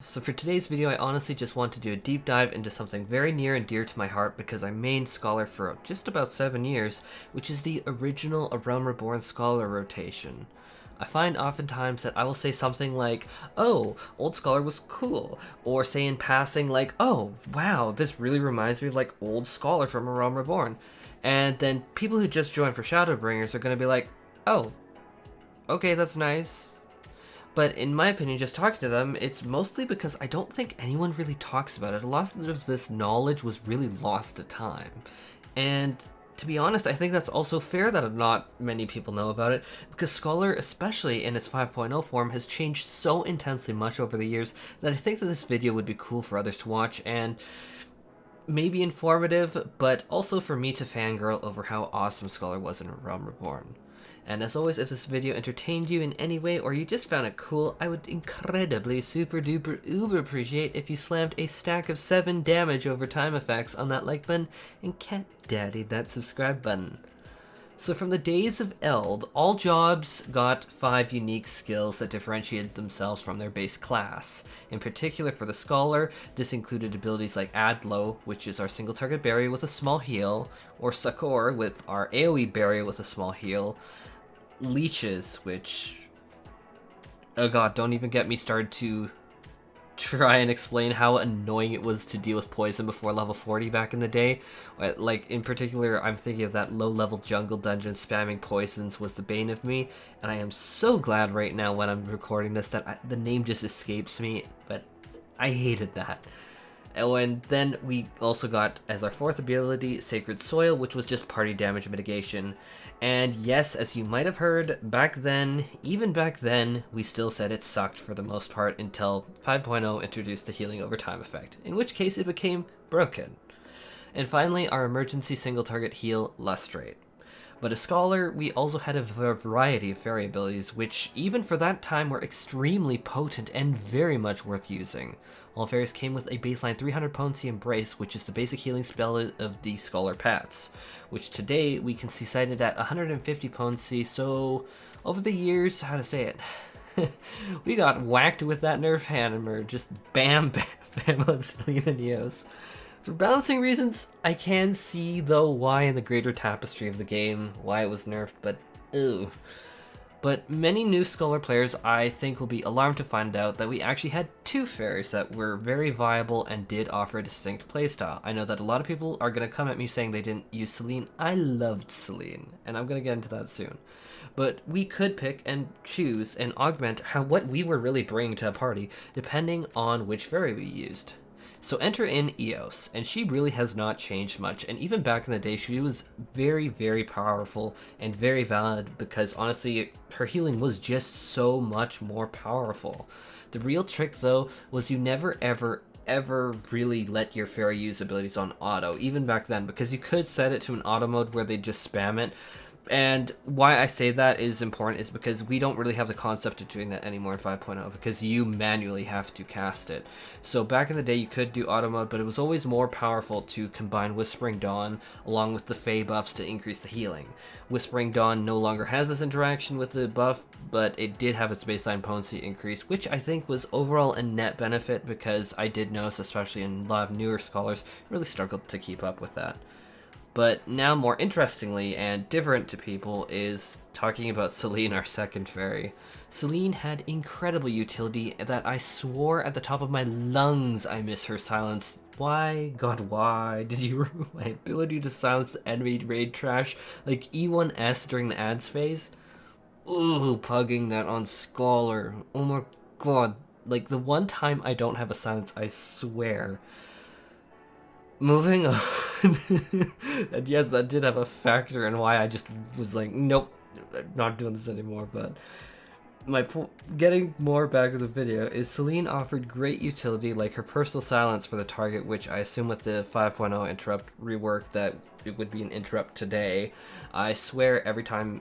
So for today's video, I honestly just want to do a deep dive into something very near and dear to my heart because I mained Scholar for just about 7 years, which is the original A Realm Reborn Scholar rotation. I find oftentimes that I will say something like, oh, Old Scholar was cool, or say in passing like, oh, wow, this really reminds me of like Old Scholar from A Realm Reborn. And then people who just joined for Shadowbringers are going to be like, oh, okay, that's nice. But in my opinion, just talking to them, it's mostly because I don't think anyone really talks about it. A lot of this knowledge was really lost to time. And to be honest, I think that's also fair that not many people know about it, because Scholar, especially in its 5.0 form, has changed so intensely much over the years that I think that this video would be cool for others to watch and maybe informative, but also for me to fangirl over how awesome Scholar was in Realm Reborn. And as always, if this video entertained you in any way or you just found it cool, I would incredibly super duper uber appreciate if you slammed a stack of 7 damage over time effects on that like button and cat daddy that subscribe button. So from the days of Eld, all jobs got 5 unique skills that differentiated themselves from their base class. In particular for the Scholar, this included abilities like Adlo, which is our single target barrier with a small heal, or Succor with our AoE barrier with a small heal, Leeches, which, oh god, don't even get me started to try and explain how annoying it was to deal with poison before level 40 back in the day. Like, in particular, I'm thinking of that low-level jungle dungeon spamming poisons was the bane of me, and I am so glad right now when I'm recording this that the name just escapes me, but I hated that. And then we also got, as our 4th ability, Sacred Soil, which was just party damage mitigation. And yes, as you might have heard, back then, even back then, we still said it sucked for the most part until 5.0 introduced the healing over time effect, in which case it became broken. And finally, our emergency single target heal, Lustrate. But as Scholar, we also had a variety of fairy abilities, which even for that time were extremely potent and very much worth using. All fairies came with a baseline 300 potency Embrace, which is the basic healing spell of the Scholar Pats, which today we can see cited at 150 potency, so over the years, how to say it, we got whacked with that nerf hammer, just bam bam bam on Celine and Neos. For balancing reasons, I can see, though, why in the greater tapestry of the game, why it was nerfed, but ew. But many new Scholar players, I think, will be alarmed to find out that we actually had 2 fairies that were very viable and did offer a distinct playstyle. I know that a lot of people are going to come at me saying they didn't use Celine. I loved Celine, and I'm going to get into that soon. But we could pick and choose and augment what we were really bringing to a party, depending on which fairy we used. So enter in Eos, and she really has not changed much, and even back in the day she was very, very powerful and very valid because honestly her healing was just so much more powerful. The real trick though was you never ever really let your fairy use abilities on auto, even back then, because you could set it to an auto mode where they just spam it. And why I say that is important is because we don't really have the concept of doing that anymore in 5.0 because you manually have to cast it. So back in the day you could do auto mode, but it was always more powerful to combine Whispering Dawn along with the Fey buffs to increase the healing. Whispering Dawn no longer has this interaction with the buff, but it did have its baseline potency increase, which I think was overall a net benefit because I did notice, especially in a lot of newer scholars, really struggled to keep up with that. But now, more interestingly and different to people, is talking about Celine, our 2nd fairy. Celine had incredible utility that I swore at the top of my lungs I miss her silence. Why, God, why did you remove my ability to silence the enemy raid trash like E1S during the ads phase? Ooh, pugging that on Scholar. Oh my god. Like, the one time I don't have a silence, I swear. Moving on. And yes, that did have a factor in why I just was like, nope, I'm not doing this anymore. But getting more back to the video is Celine offered great utility like her personal silence for the target, which I assume with the 5.0 interrupt rework that it would be an interrupt today. I swear every time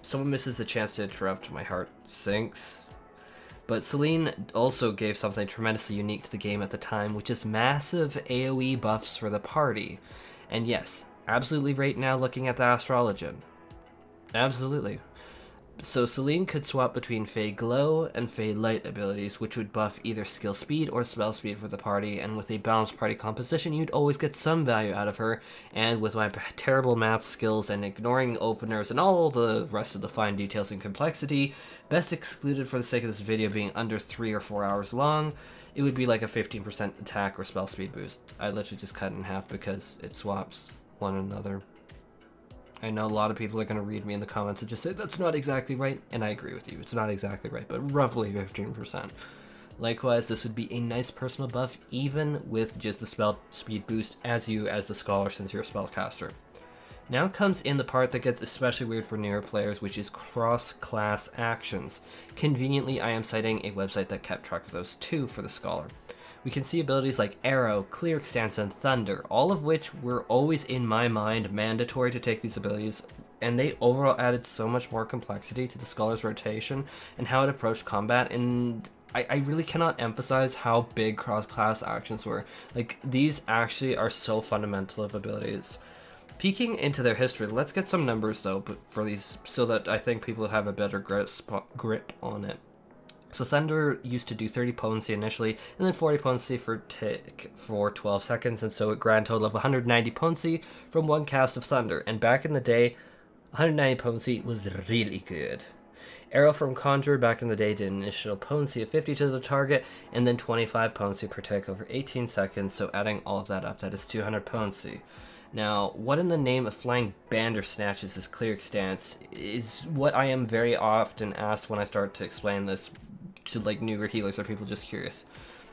someone misses the chance to interrupt, my heart sinks. But Celine also gave something tremendously unique to the game at the time, which is massive AoE buffs for the party. And yes, absolutely right now looking at the Astrologian. Absolutely. So Celine could swap between Fey Glow and Fey Light abilities, which would buff either skill speed or spell speed for the party, and with a balanced party composition, you'd always get some value out of her, and with my terrible math skills and ignoring openers and all the rest of the fine details and complexity, best excluded for the sake of this video being under 3 or 4 hours long, it would be like a 15% attack or spell speed boost. I literally just cut it in half because it swaps one another. I know a lot of people are going to read me in the comments and just say, that's not exactly right, and I agree with you. It's not exactly right, but roughly 15%. Likewise, this would be a nice personal buff, even with just the spell speed boost as the scholar, since you're a spellcaster. Now comes in the part that gets especially weird for newer players, which is cross-class actions. Conveniently, I am citing a website that kept track of those too for the scholar. We can see abilities like Arrow, Clear Stance, and Thunder, all of which were always in my mind mandatory to take these abilities, and they overall added so much more complexity to the Scholar's rotation and how it approached combat, and I really cannot emphasize how big cross-class actions were. Like, these actually are so fundamental of abilities. Peeking into their history, let's get some numbers though for these, so that I think people have a better grip on it. So Thunder used to do 30 potency initially, and then 40 potency for tick for 12 seconds, and so a grand total of 190 potency from one cast of Thunder. And back in the day, 190 potency was really good. Arrow from Conjure back in the day did initial potency of 50 to the target, and then 25 potency per tick over 18 seconds, so adding all of that up, that is 200 potency. Now, what in the name of flying Bandersnatch is this Cleric Stance is what I am very often asked when I start to explain this to like newer healers or people just curious.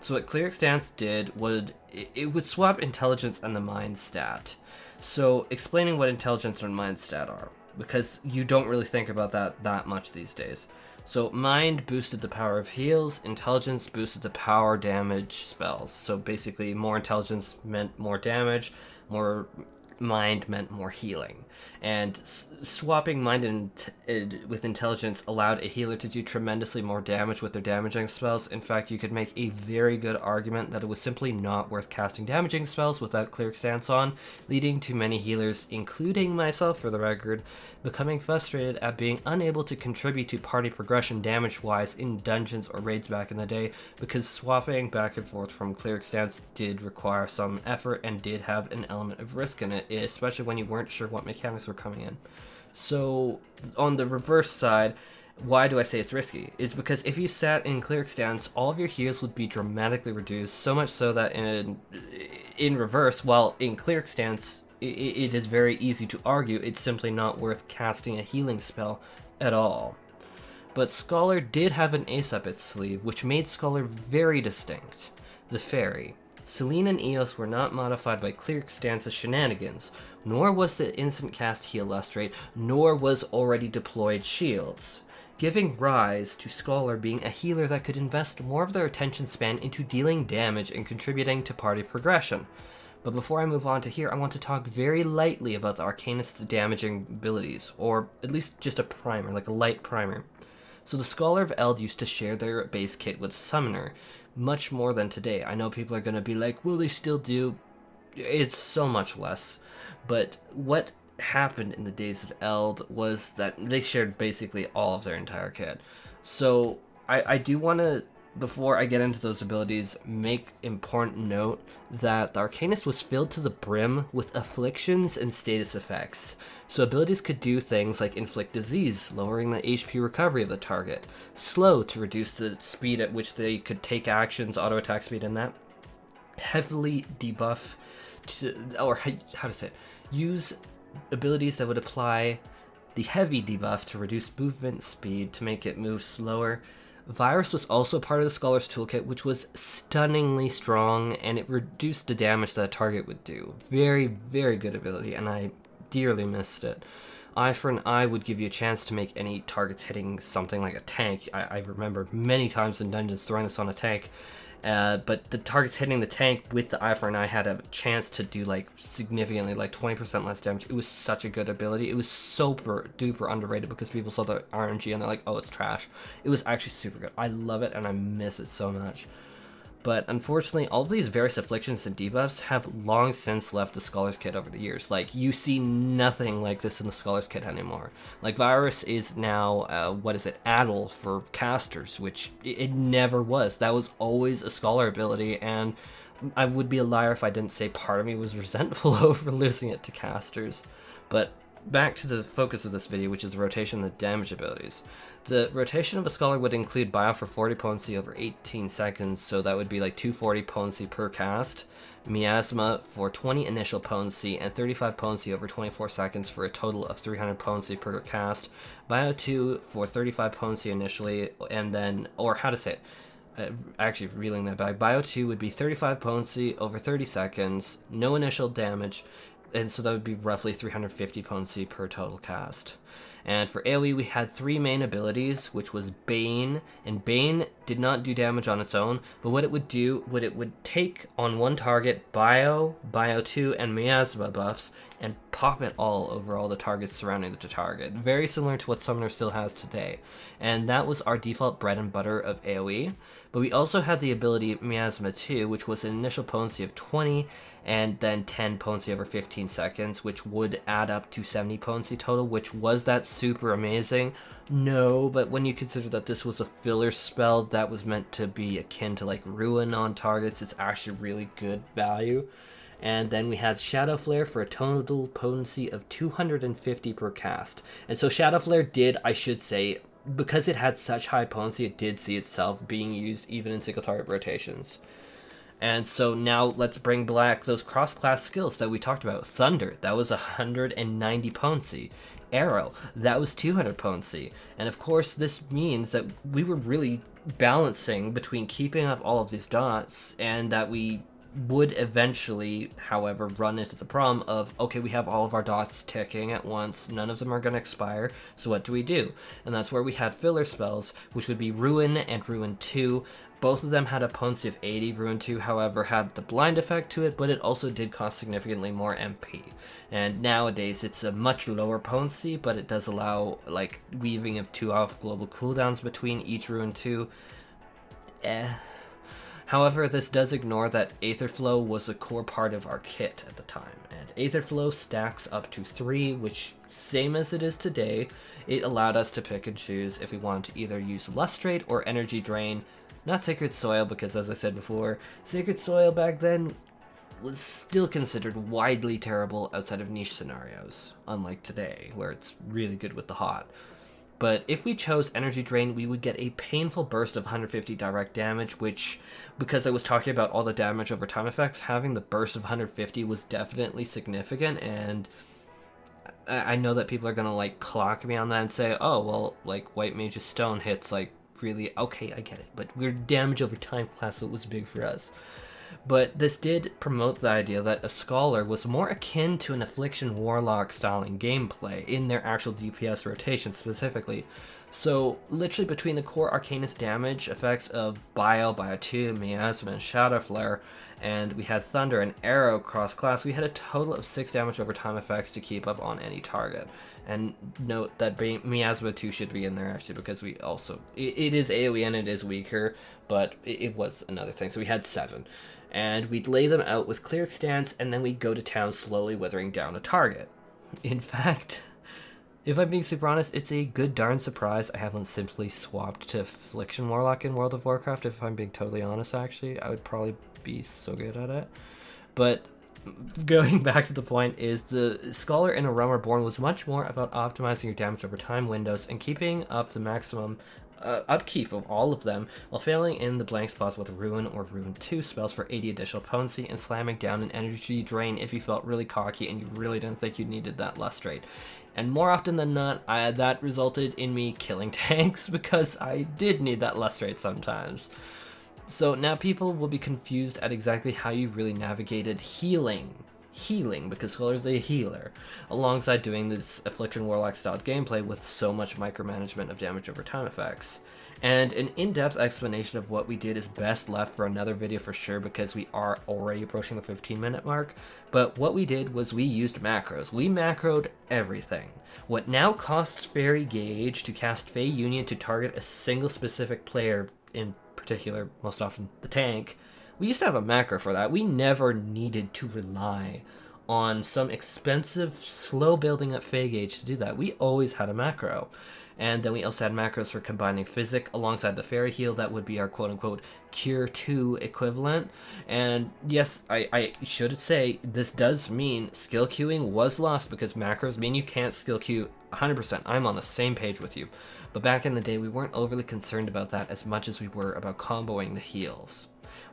So what Cleric Stance did would it would swap intelligence and the mind stat. So explaining what intelligence and mind stat are, because you don't really think about that much these days. So mind boosted the power of heals, intelligence boosted the power damage spells. So basically more intelligence meant more damage, more mind meant more healing. And swapping mind with intelligence allowed a healer to do tremendously more damage with their damaging spells. In fact, you could make a very good argument that it was simply not worth casting damaging spells without Cleric Stance on, leading to many healers, including myself for the record, becoming frustrated at being unable to contribute to party progression damage-wise in dungeons or raids back in the day, because swapping back and forth from Cleric Stance did require some effort and did have an element of risk in it, especially when you weren't sure what mechanics were coming in. So on the reverse side, why do I say it's risky? Is because if you sat in Cleric Stance, all of your heals would be dramatically reduced, so much so that in reverse, while in Cleric Stance, it is very easy to argue it's simply not worth casting a healing spell at all. But Scholar did have an ace up its sleeve, which made Scholar very distinct: the Fairy. Celine and Eos were not modified by Cleric Stance's shenanigans, nor was the instant cast heal lustrate, nor was already deployed shields, giving rise to Scholar being a healer that could invest more of their attention span into dealing damage and contributing to party progression. But before I move on to here, I want to talk very lightly about the Arcanist's damaging abilities, or at least just a primer, like a light primer. So the Scholar of Eld used to share their base kit with Summoner, much more than today. I know people are going to be like, will they still do? It's so much less. But what happened in the days of Eld was that they shared basically all of their entire kit. So I do want to, before I get into those abilities, make important note that the Arcanist was filled to the brim with afflictions and status effects. So abilities could do things like inflict disease, lowering the HP recovery of the target, slow to reduce the speed at which they could take actions, auto attack speed, and that, heavily debuff to, or how to say it, use abilities that would apply the heavy debuff to reduce movement speed to make it move slower. Virus was also part of the Scholar's toolkit, which was stunningly strong, and it reduced the damage that a target would do. Very, very good ability, and I dearly missed it. Eye for an Eye would give you a chance to make any targets hitting something like a tank. I remember many times in dungeons throwing this on a tank, but the targets hitting the tank with the Eye for an Eye had a chance to do like significantly, like 20% less damage. It was such a good ability. It was super duper underrated because people saw the RNG and they're like, oh, it's trash. It was actually super good. I love it and I miss it so much. But unfortunately, all of these various afflictions and debuffs have long since left the Scholar's Kit over the years. Like, you see nothing like this in the Scholar's Kit anymore. Like, Virus is now, Addle for casters, which it never was. That was always a Scholar ability, and I would be a liar if I didn't say part of me was resentful over losing it to casters. But back to the focus of this video, which is rotation of the damage abilities. The rotation of a Scholar would include Bio for 40 potency over 18 seconds, so that would be like 240 potency per cast, Miasma for 20 initial potency, and 35 potency over 24 seconds for a total of 300 potency per cast, Bio 2 for 35 potency initially, and then, or how to say it, actually reeling that back, Bio 2 would be 35 potency over 30 seconds, no initial damage, and so that would be roughly 350 potency per total cast. And for AoE, we had 3 main abilities, which was Bane, and Bane did not do damage on its own, but what it would do, it would take on one target Bio, Bio 2, and Miasma buffs, and pop it all over all the targets surrounding the target. Very similar to what Summoner still has today. And that was our default bread and butter of AoE. But we also had the ability Miasma 2, which was an initial potency of 20, and then 10 potency over 15 seconds, which would add up to 70 potency total, which was that super amazing? No, but when you consider that this was a filler spell that was meant to be akin to like Ruin on targets, it's actually really good value. And then we had Shadow Flare for a total potency of 250 per cast. And so Shadow Flare did, I should say, because it had such high potency, it did see itself being used even in single target rotations. And so now let's bring back those cross-class skills that we talked about. Thunder, that was 190 potency. Arrow, that was 200 potency. And of course, this means that we were really balancing between keeping up all of these dots, and that we would eventually, however, run into the problem of, okay, we have all of our dots ticking at once, none of them are going to expire, so what do we do? And that's where we had filler spells, which would be Ruin and Ruin 2. Both of them had a potency of 80. Ruin 2, however, had the blind effect to it, but it also did cost significantly more MP. And nowadays, it's a much lower potency, but it does allow, like, weaving of 2 off global cooldowns between each Ruin 2. However, this does ignore that Aetherflow was a core part of our kit at the time, and Aetherflow stacks up to 3, which, same as it is today, it allowed us to pick and choose if we wanted to either use Lustrate or Energy Drain. Not Sacred Soil, because as I said before, Sacred Soil back then was still considered widely terrible outside of niche scenarios, unlike today, where it's really good with the hot. But if we chose Energy Drain, we would get a painful burst of 150 direct damage, which, because I was talking about all the damage over time effects, having the burst of 150 was definitely significant, and I know that people are gonna, like, clock me on that and say, oh, well, like, White Mage's Stone hits, like, really, okay, I get it, but we're damage over time class, so it was big for us. But this did promote the idea that a Scholar was more akin to an Affliction Warlock styling gameplay in their actual DPS rotation specifically. So literally between the core Arcanist damage effects of Bio, Bio 2, Miasma, and Shadow Flare, and we had Thunder and Arrow cross-class, we had a total of 6 damage over time effects to keep up on any target. And note that Miasma 2 should be in there actually, because we also, it is AoE and it is weaker, but it was another thing. So we had 7. And we'd lay them out with Cleric Stance, and then we'd go to town slowly withering down a target. In fact, if I'm being super honest, it's a good darn surprise I haven't simply swapped to Affliction Warlock in World of Warcraft, if I'm being totally honest, actually. I would probably be so good at it. But going back to the point is the Scholar in A Realm Reborn was much more about optimizing your damage over time windows and keeping up the maximum upkeep of all of them while failing in the blank spots with Ruin or Ruin 2 spells for 80 additional potency and slamming down an Energy Drain if you felt really cocky and you really didn't think you needed that Lustrate. And more often than not, that resulted in me killing tanks because I did need that Lustrate sometimes. So now people will be confused at exactly how you really navigated healing, because Scholar's a healer, alongside doing this Affliction Warlock styled gameplay with so much micromanagement of damage over time effects. And an in-depth explanation of what we did is best left for another video for sure, because we are already approaching the 15-minute mark. But what we did was we used macros. We macroed everything. What now costs Fairy Gauge to cast Fey Union to target a single specific player, in particular, most often the tank, we used to have a macro for that. We never needed to rely on some expensive, slow building up Fey gauge to do that. We always had a macro. And then we also had macros for combining Physic alongside the Fairy Heal. That would be our quote-unquote Cure 2 equivalent. And yes, I should say, this does mean skill queuing was lost because macros mean you can't skill queue 100%. I'm on the same page with you. But back in the day, we weren't overly concerned about that as much as we were about comboing the heals.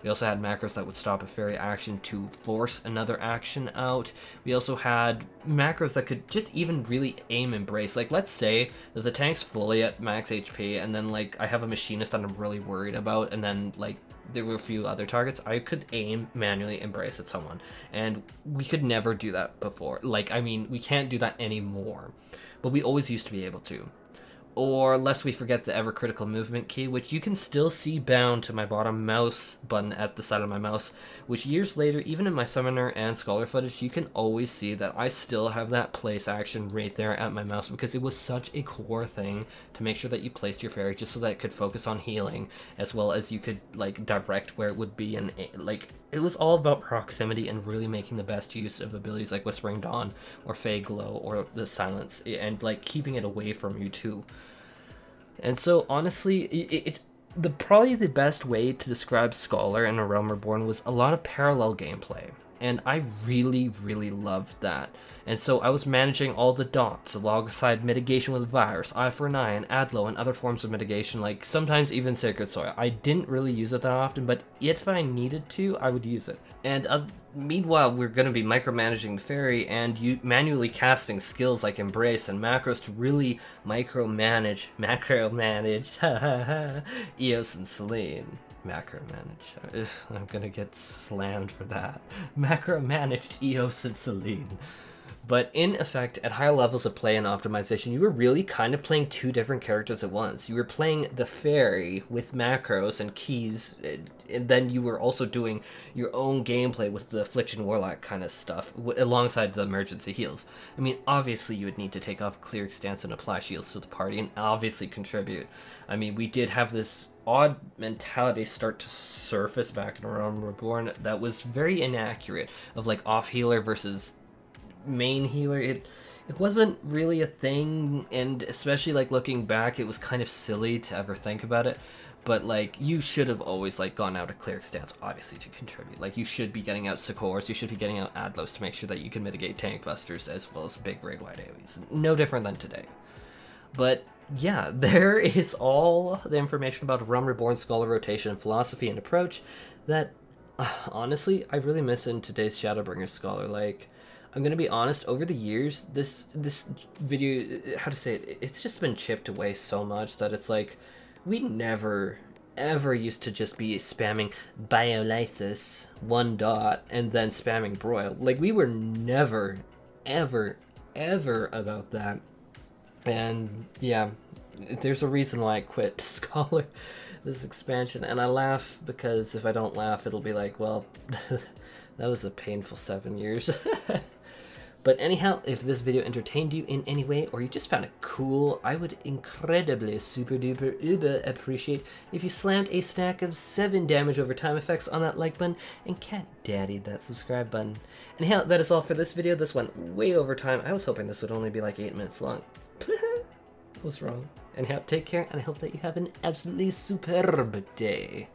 We also had macros that would stop a fairy action to force another action out. We also had macros that could just even really aim Embrace. Like, let's say that the tank's fully at max HP, and then, like, I have a machinist that I'm really worried about, and then, like, there were a few other targets. I could aim manually Embrace at someone, and we could never do that before. Like, I mean, we can't do that anymore, but we always used to be able to. Or lest we forget the ever critical movement key, which you can still see bound to my bottom mouse button at the side of my mouse, which years later, even in my summoner and scholar footage, you can always see that I still have that place action right there at my mouse, because it was such a core thing to make sure that you placed your fairy just so that it could focus on healing, as well as you could, like, direct where it would be, and, like, it was all about proximity and really making the best use of abilities like Whispering Dawn or Fey Glow or the Silence, and, like, keeping it away from you too. And so honestly, probably the best way to describe Scholar in A Realm Reborn was a lot of parallel gameplay. And I really, really loved that. And so I was managing all the dots alongside mitigation with Virus, Eye for an Eye, and Adlo, and other forms of mitigation, like sometimes even Sacred Soil. I didn't really use it that often, but if I needed to, I would use it. And meanwhile, we're going to be micromanaging the fairy and manually casting skills like Embrace and macros to really macromanage Eos and Selene. Macromanage. I'm gonna get slammed for that. Macromanaged Eos and Selene. But in effect, at higher levels of play and optimization, you were really kind of playing two different characters at once. You were playing the fairy with macros and keys, and then you were also doing your own gameplay with the Affliction Warlock kind of stuff, alongside the emergency heals. I mean, obviously you would need to take off Cleric Stance and apply shields to the party, and obviously contribute. I mean, we did have this odd mentality start to surface back in A Realm Reborn that was very inaccurate, of like off healer versus main healer. It wasn't really a thing, and especially like looking back, it was kind of silly to ever think about it. But like, you should have always like gone out a Cleric Stance, obviously, to contribute. Like, you should be getting out Sakors, you should be getting out Adlos to make sure that you can mitigate tank busters as well as big raid wide AoEs. No different than today. But yeah, there is all the information about A Realm Reborn Scholar rotation philosophy and approach that, honestly, I really miss in today's Shadowbringers Scholar. Like, I'm gonna be honest, over the years, this video, how to say it, it's just been chipped away so much that it's like, we never ever used to just be spamming Biolysis, 1 dot, and then spamming broil. Like, we were never, ever about that. And yeah, there's a reason why I quit Scholar this expansion, and I laugh because if I don't laugh, it'll be like, well, that was a painful 7 years. But anyhow, if this video entertained you in any way, or you just found it cool, I would incredibly super duper uber appreciate if you slammed a stack of 7 damage over time effects on that like button and cat daddied that subscribe button. Anyhow, that is all for this video. This went way over time. I was hoping this would only be like 8 minutes long. I was wrong. Anyhow, take care, and I hope that you have an absolutely superb day.